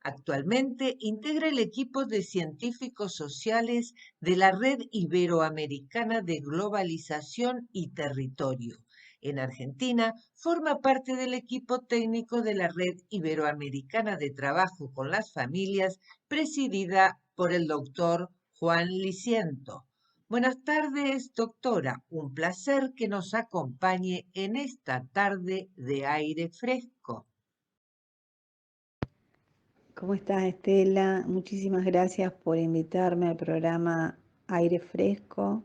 Actualmente integra el equipo de científicos sociales de la Red Iberoamericana de Globalización y Territorio. En Argentina, forma parte del equipo técnico de la Red Iberoamericana de Trabajo con las Familias, presidida por el doctor Juan Liciento. Buenas tardes, doctora. Un placer que nos acompañe en esta tarde de aire fresco. ¿Cómo estás, Estela? Muchísimas gracias por invitarme al programa Aire Fresco.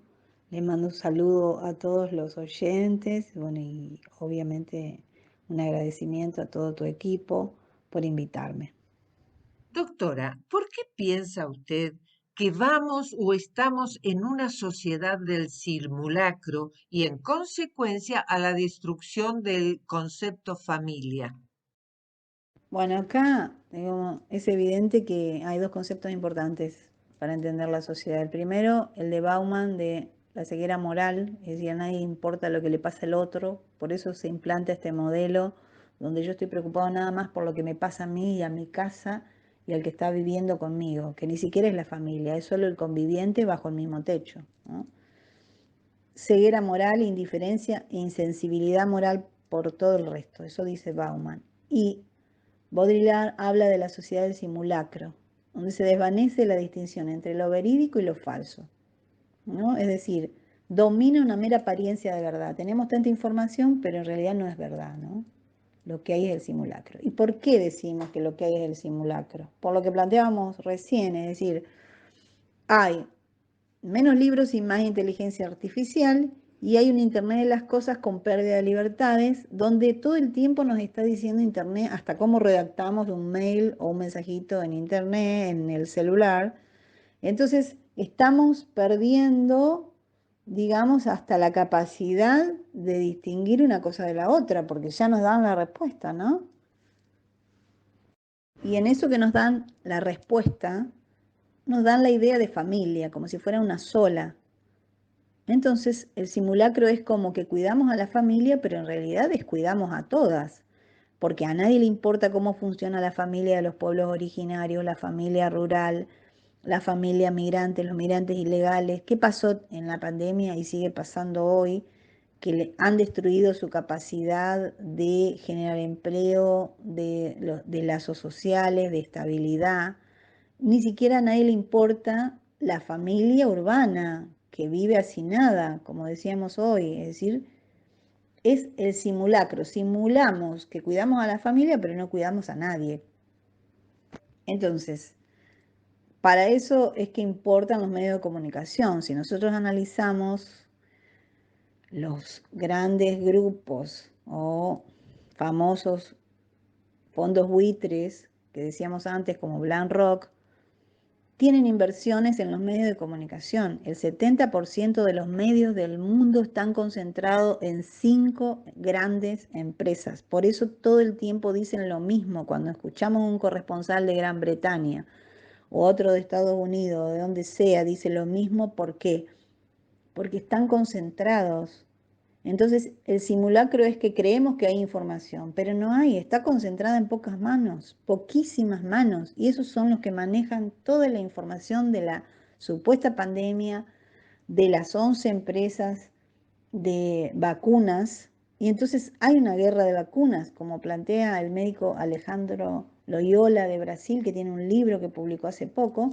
Les mando un saludo a todos los oyentes, bueno, y obviamente un agradecimiento a todo tu equipo por invitarme. Doctora, ¿por qué piensa usted que vamos o estamos en una sociedad del simulacro y en consecuencia a la destrucción del concepto familia? Bueno, acá digamos, es evidente que hay dos conceptos importantes para entender la sociedad. El primero, el de Bauman, de la ceguera moral, es decir, a nadie importa lo que le pasa al otro, por eso se implanta este modelo donde yo estoy preocupado nada más por lo que me pasa a mí y a mi casa y al que está viviendo conmigo, que ni siquiera es la familia, es solo el conviviente bajo el mismo techo, ¿no? Ceguera moral, indiferencia e insensibilidad moral por todo el resto, eso dice Bauman. Y Baudrillard habla de la sociedad del simulacro, donde se desvanece la distinción entre lo verídico y lo falso, ¿no? Es decir, domina una mera apariencia de verdad. Tenemos tanta información, pero en realidad no es verdad, ¿no? Lo que hay es el simulacro. ¿Y por qué decimos que lo que hay es el simulacro? Por lo que planteábamos recién, es decir, hay menos libros y más inteligencia artificial y hay un Internet de las cosas con pérdida de libertades, donde todo el tiempo nos está diciendo Internet hasta cómo redactamos un mail o un mensajito en Internet, en el celular. Entonces, estamos perdiendo, digamos, hasta la capacidad de distinguir una cosa de la otra, porque ya nos dan la respuesta, ¿no? Y en eso que nos dan la respuesta, nos dan la idea de familia, como si fuera una sola. Entonces, el simulacro es como que cuidamos a la familia, pero en realidad descuidamos a todas, porque a nadie le importa cómo funciona la familia de los pueblos originarios, la familia rural, la familia migrante, los migrantes ilegales. ¿Qué pasó en la pandemia y sigue pasando hoy? Que le han destruido su capacidad de generar empleo, de lazos sociales, de estabilidad. Ni siquiera a nadie le importa la familia urbana que vive hacinada, como decíamos hoy. Es decir, es el simulacro. Simulamos que cuidamos a la familia, pero no cuidamos a nadie. Entonces, para eso es que importan los medios de comunicación. Si nosotros analizamos los grandes grupos o famosos fondos buitres que decíamos antes, como BlackRock, tienen inversiones en los medios de comunicación. El 70% de los medios del mundo están concentrados en 5 grandes empresas. Por eso todo el tiempo dicen lo mismo cuando escuchamos un corresponsal de Gran Bretaña o otro de Estados Unidos, de donde sea, dice lo mismo. ¿Por qué? Porque están concentrados. Entonces, el simulacro es que creemos que hay información, pero no hay, está concentrada en pocas manos, poquísimas manos, y esos son los que manejan toda la información de la supuesta pandemia, de las 11 empresas de vacunas, y entonces hay una guerra de vacunas, como plantea el médico Alejandro Loyola de Brasil, que tiene un libro que publicó hace poco,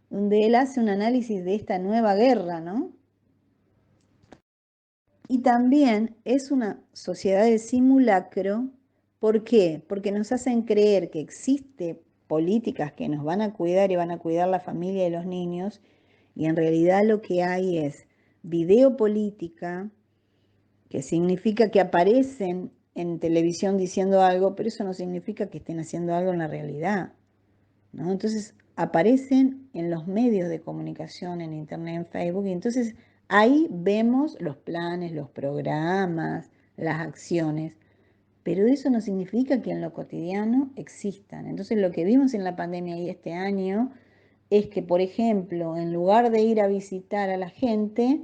donde él hace un análisis de esta nueva guerra, ¿no? Y también es una sociedad de simulacro. ¿Por qué? Porque nos hacen creer que existen políticas que nos van a cuidar y van a cuidar la familia y los niños, y en realidad lo que hay es videopolítica, que significa que aparecen en televisión diciendo algo, pero eso no significa que estén haciendo algo en la realidad, ¿no? Entonces aparecen en los medios de comunicación, en Internet, en Facebook, y entonces ahí vemos los planes, los programas, las acciones, pero eso no significa que en lo cotidiano existan. Entonces lo que vimos en la pandemia y este año es que, por ejemplo, en lugar de ir a visitar a la gente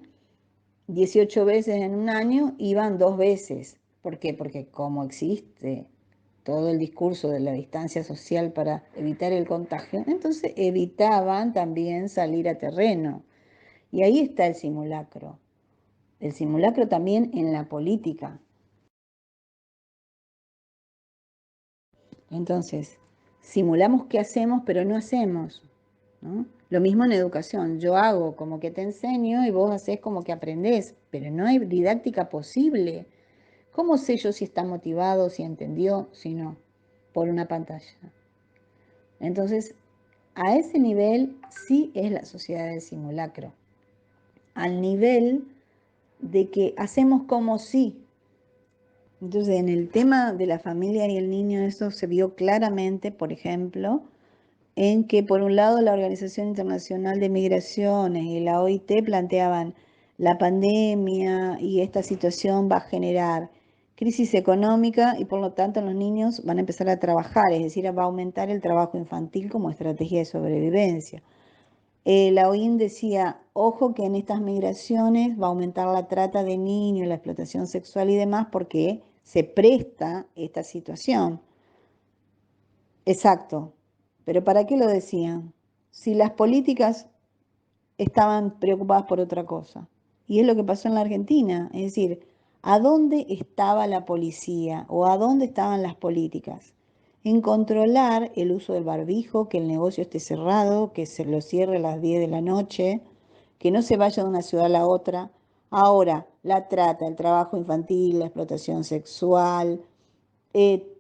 18 veces en un año, iban 2 veces. ¿Por qué? Porque como existe todo el discurso de la distancia social para evitar el contagio, entonces evitaban también salir a terreno. Y ahí está el simulacro. El simulacro también en la política. Entonces, simulamos que hacemos, pero no hacemos, ¿no? Lo mismo en educación. Yo hago como que te enseño y vos haces como que aprendés, pero no hay didáctica posible. ¿Cómo sé yo si está motivado, si entendió, si no? Por una pantalla. Entonces, a ese nivel sí es la sociedad del simulacro. Al nivel de que hacemos como sí. Entonces, en el tema de la familia y el niño, eso se vio claramente, por ejemplo, en que por un lado la Organización Internacional de Migraciones y la OIT planteaban la pandemia y esta situación va a generar crisis económica y por lo tanto los niños van a empezar a trabajar, es decir, va a aumentar el trabajo infantil como estrategia de sobrevivencia. La OIM decía, ojo que en estas migraciones va a aumentar la trata de niños, la explotación sexual y demás porque se presta esta situación. Exacto, pero ¿para qué lo decían? Si las políticas estaban preocupadas por otra cosa. Y es lo que pasó en la Argentina, es decir, ¿a dónde estaba la policía o a dónde estaban las políticas? En controlar el uso del barbijo, que el negocio esté cerrado, que se lo cierre a las 10 de la noche, que no se vaya de una ciudad a la otra. Ahora, la trata, el trabajo infantil, la explotación sexual,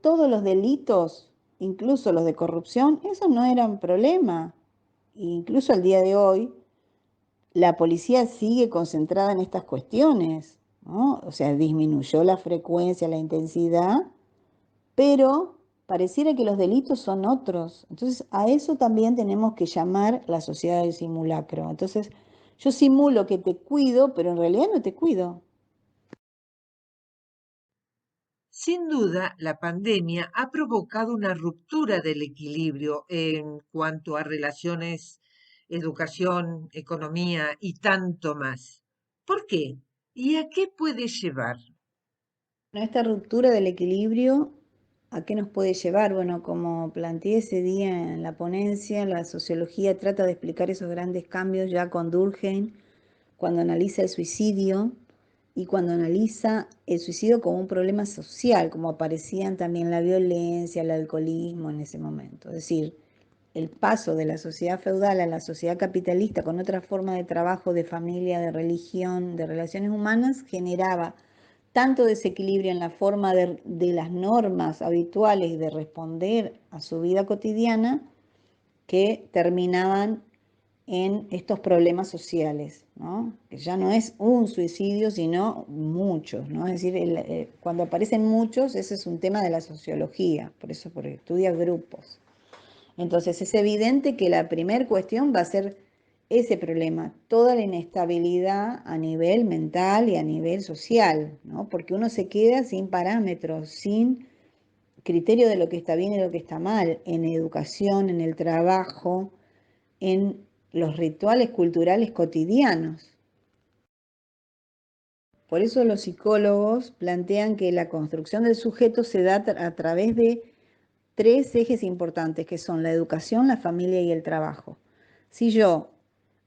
todos los delitos, incluso los de corrupción, eso no era un problema. Incluso al día de hoy, la policía sigue concentrada en estas cuestiones, ¿no? O sea, disminuyó la frecuencia, la intensidad, pero pareciera que los delitos son otros. Entonces, a eso también tenemos que llamar la sociedad del simulacro. Entonces, yo simulo que te cuido, pero en realidad no te cuido. Sin duda, la pandemia ha provocado una ruptura del equilibrio en cuanto a relaciones, educación, economía y tanto más. ¿Por qué? ¿Y a qué puede llevar? Bueno, esta ruptura del equilibrio, ¿a qué nos puede llevar? Bueno, como planteé ese día en la ponencia, la sociología trata de explicar esos grandes cambios ya con Durkheim, cuando analiza el suicidio y cuando analiza el suicidio como un problema social, como aparecían también la violencia, el alcoholismo en ese momento. Es decir, el paso de la sociedad feudal a la sociedad capitalista con otra forma de trabajo, de familia, de religión, de relaciones humanas, generaba tanto desequilibrio en la forma de las normas habituales de responder a su vida cotidiana que terminaban en estos problemas sociales, ¿no? Que ya no es un suicidio, sino muchos, ¿no? Es decir, cuando aparecen muchos, ese es un tema de la sociología, por eso porque estudia grupos. Entonces es evidente que la primera cuestión va a ser ese problema, toda la inestabilidad a nivel mental y a nivel social, ¿no? Porque uno se queda sin parámetros, sin criterio de lo que está bien y lo que está mal, en educación, en el trabajo, en los rituales culturales cotidianos. Por eso los psicólogos plantean que la construcción del sujeto se da a través de tres ejes importantes, que son la educación, la familia y el trabajo. Si yo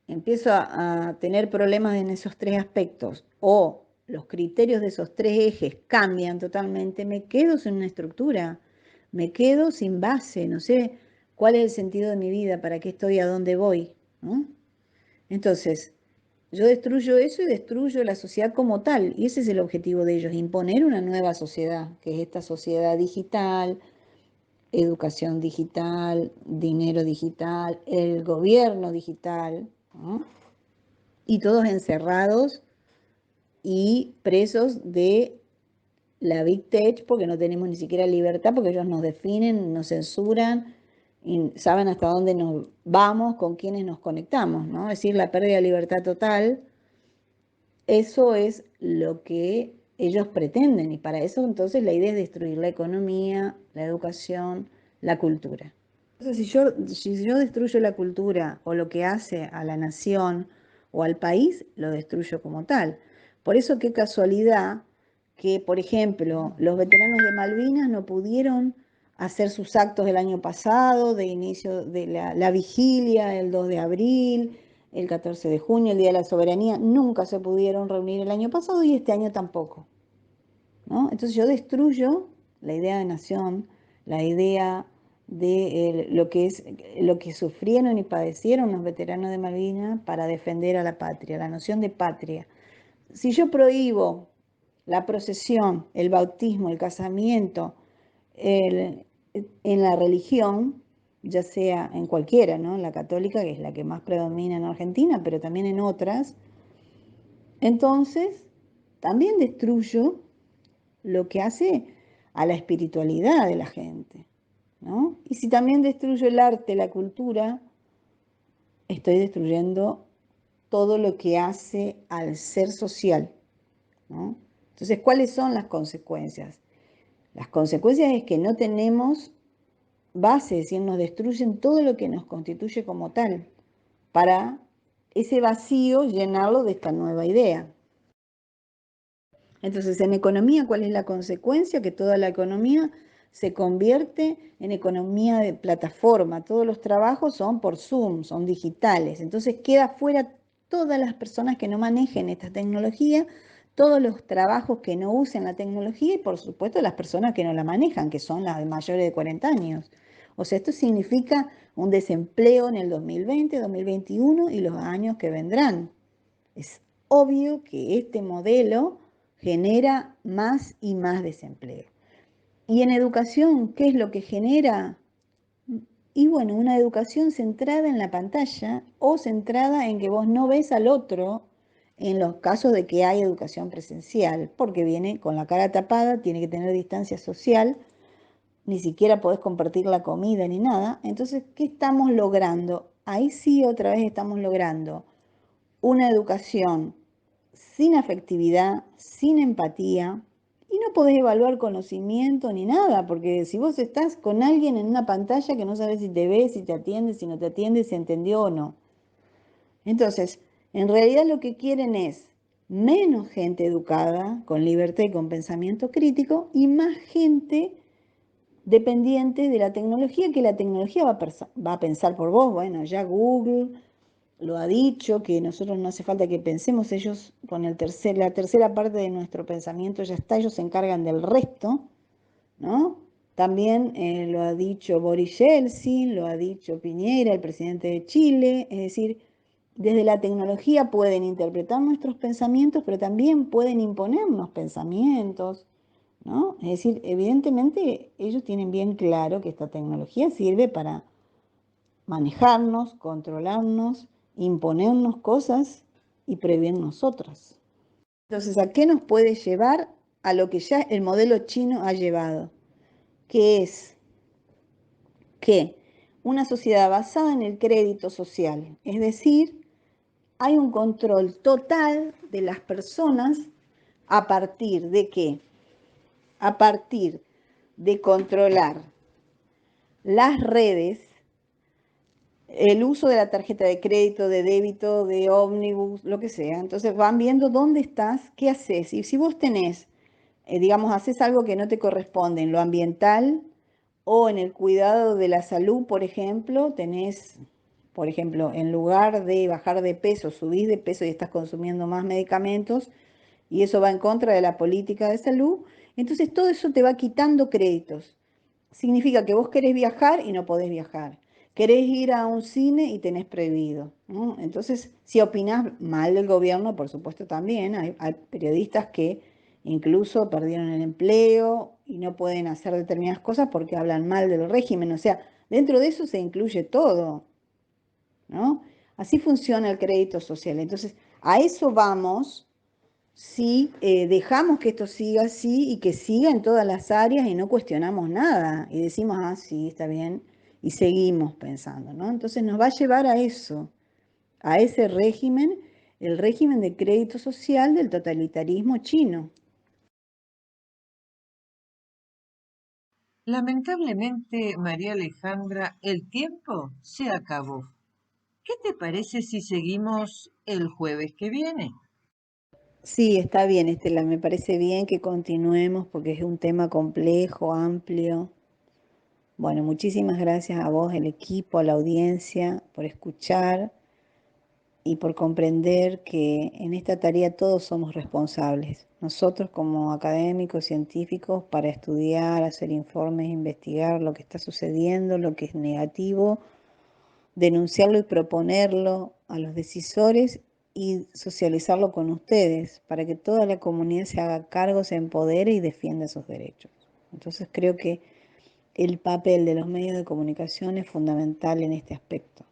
empiezo a tener problemas en esos tres aspectos o los criterios de esos tres ejes cambian totalmente, me quedo sin una estructura, me quedo sin base, no sé cuál es el sentido de mi vida, para qué estoy, a dónde voy, ¿no? Entonces, yo destruyo eso y destruyo la sociedad como tal, y ese es el objetivo de ellos, imponer una nueva sociedad, que es esta sociedad digital, educación digital, dinero digital, el gobierno digital, ¿no? Y todos encerrados y presos de la Big Tech porque no tenemos ni siquiera libertad, porque ellos nos definen, nos censuran y saben hasta dónde nos vamos, con quiénes nos conectamos, ¿no? Es decir, la pérdida de libertad total, eso es lo que ellos pretenden y para eso entonces la idea es destruir la economía, la educación, la cultura. Entonces, si yo destruyo la cultura o lo que hace a la nación o al país, lo destruyo como tal. Por eso qué casualidad que, por ejemplo, los veteranos de Malvinas no pudieron hacer sus actos del año pasado, de inicio de la vigilia, el 2 de abril, el 14 de junio, el Día de la Soberanía, nunca se pudieron reunir el año pasado y este año tampoco, ¿no? Entonces yo destruyo la idea de nación, la idea de lo que sufrieron y padecieron los veteranos de Malvinas para defender a la patria, la noción de patria. Si yo prohíbo la procesión, el bautismo, el casamiento, en la religión, ya sea en cualquiera, ¿no? En la católica, que es la que más predomina en Argentina, pero también en otras, entonces también destruyo lo que hace a la espiritualidad de la gente, ¿no? Y si también destruyo el arte, la cultura, estoy destruyendo todo lo que hace al ser social, ¿no? Entonces, ¿cuáles son las consecuencias? Las consecuencias es que no tenemos base, es decir, nos destruyen todo lo que nos constituye como tal, para ese vacío llenarlo de esta nueva idea. Entonces, en economía, ¿cuál es la consecuencia? Que toda la economía se convierte en economía de plataforma. Todos los trabajos son por Zoom, son digitales. Entonces, queda fuera todas las personas que no manejen esta tecnología, todos los trabajos que no usen la tecnología y, por supuesto, las personas que no la manejan, que son las mayores de 40 años. O sea, esto significa un desempleo en el 2020, 2021 y los años que vendrán. Es obvio que este modelo genera más y más desempleo. Y en educación, ¿qué es lo que genera? Y bueno, una educación centrada en la pantalla o centrada en que vos no ves al otro en los casos de que hay educación presencial, porque viene con la cara tapada, tiene que tener distancia social, ni siquiera podés compartir la comida ni nada. Entonces, ¿qué estamos logrando? Ahí sí otra vez estamos logrando una educación sin afectividad, sin empatía, y no podés evaluar conocimiento ni nada, porque si vos estás con alguien en una pantalla que no sabes si te ve, si te atiende, si no te atiende, si entendió o no. Entonces, en realidad lo que quieren es menos gente educada, con libertad y con pensamiento crítico, y más gente dependiente de la tecnología, que la tecnología va a pensar por vos. Bueno, ya Google lo ha dicho, que nosotros no hace falta que pensemos, ellos con la tercera parte de nuestro pensamiento ya está, ellos se encargan del resto, ¿no? También lo ha dicho Boris Yeltsin, lo ha dicho Piñera, el presidente de Chile, es decir, desde la tecnología pueden interpretar nuestros pensamientos, pero también pueden imponernos pensamientos, ¿no? Es decir, evidentemente ellos tienen bien claro que esta tecnología sirve para manejarnos, controlarnos, imponernos cosas y prevenirnos otras. Entonces, ¿a qué nos puede llevar? A lo que ya el modelo chino ha llevado, que es que una sociedad basada en el crédito social, es decir, hay un control total de las personas a partir de ¿qué? A partir de controlar las redes, el uso de la tarjeta de crédito, de débito, de ómnibus, lo que sea. Entonces van viendo dónde estás, qué haces. Y si vos tenés, digamos, haces algo que no te corresponde en lo ambiental o en el cuidado de la salud, por ejemplo, tenés, por ejemplo, en lugar de bajar de peso, subís de peso y estás consumiendo más medicamentos y eso va en contra de la política de salud, entonces todo eso te va quitando créditos. Significa que vos querés viajar y no podés viajar. Querés ir a un cine y tenés prohibido, ¿no? Entonces, si opinás mal del gobierno, por supuesto también, hay periodistas que incluso perdieron el empleo y no pueden hacer determinadas cosas porque hablan mal del régimen. O sea, dentro de eso se incluye todo, ¿no? Así funciona el crédito social. Entonces, a eso vamos si dejamos que esto siga así y que siga en todas las áreas y no cuestionamos nada y decimos, ah, sí, está bien, y seguimos pensando, ¿no? Entonces nos va a llevar a eso, a ese régimen, el régimen de crédito social del totalitarismo chino. Lamentablemente, María Alejandra, el tiempo se acabó. ¿Qué te parece si seguimos el jueves que viene? Sí, está bien, Estela, me parece bien que continuemos porque es un tema complejo, amplio. Bueno, muchísimas gracias a vos, el equipo, a la audiencia, por escuchar y por comprender que en esta tarea todos somos responsables. Nosotros como académicos, científicos, para estudiar, hacer informes, investigar lo que está sucediendo, lo que es negativo, denunciarlo y proponerlo a los decisores y socializarlo con ustedes para que toda la comunidad se haga cargo, se empodere y defienda sus derechos. Entonces creo que el papel de los medios de comunicación es fundamental en este aspecto.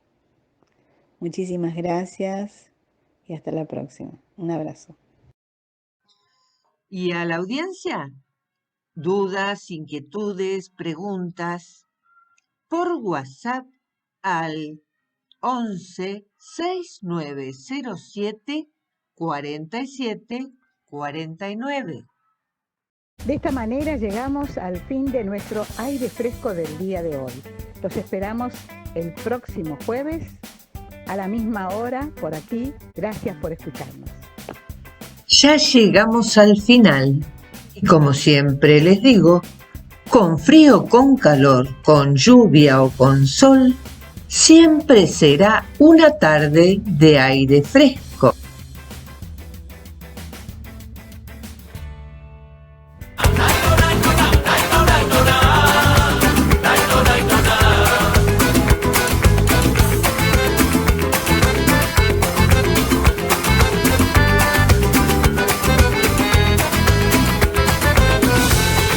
Muchísimas gracias y hasta la próxima. Un abrazo. ¿Y a la audiencia? Dudas, inquietudes, preguntas, por WhatsApp al 11 6907 47 49. De esta manera llegamos al fin de nuestro aire fresco del día de hoy. Los esperamos el próximo jueves a la misma hora por aquí. Gracias por escucharnos. Ya llegamos al final y como siempre les digo, con frío, con calor, con lluvia o con sol, siempre será una tarde de aire fresco.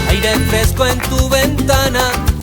Aire fresco en tu ventana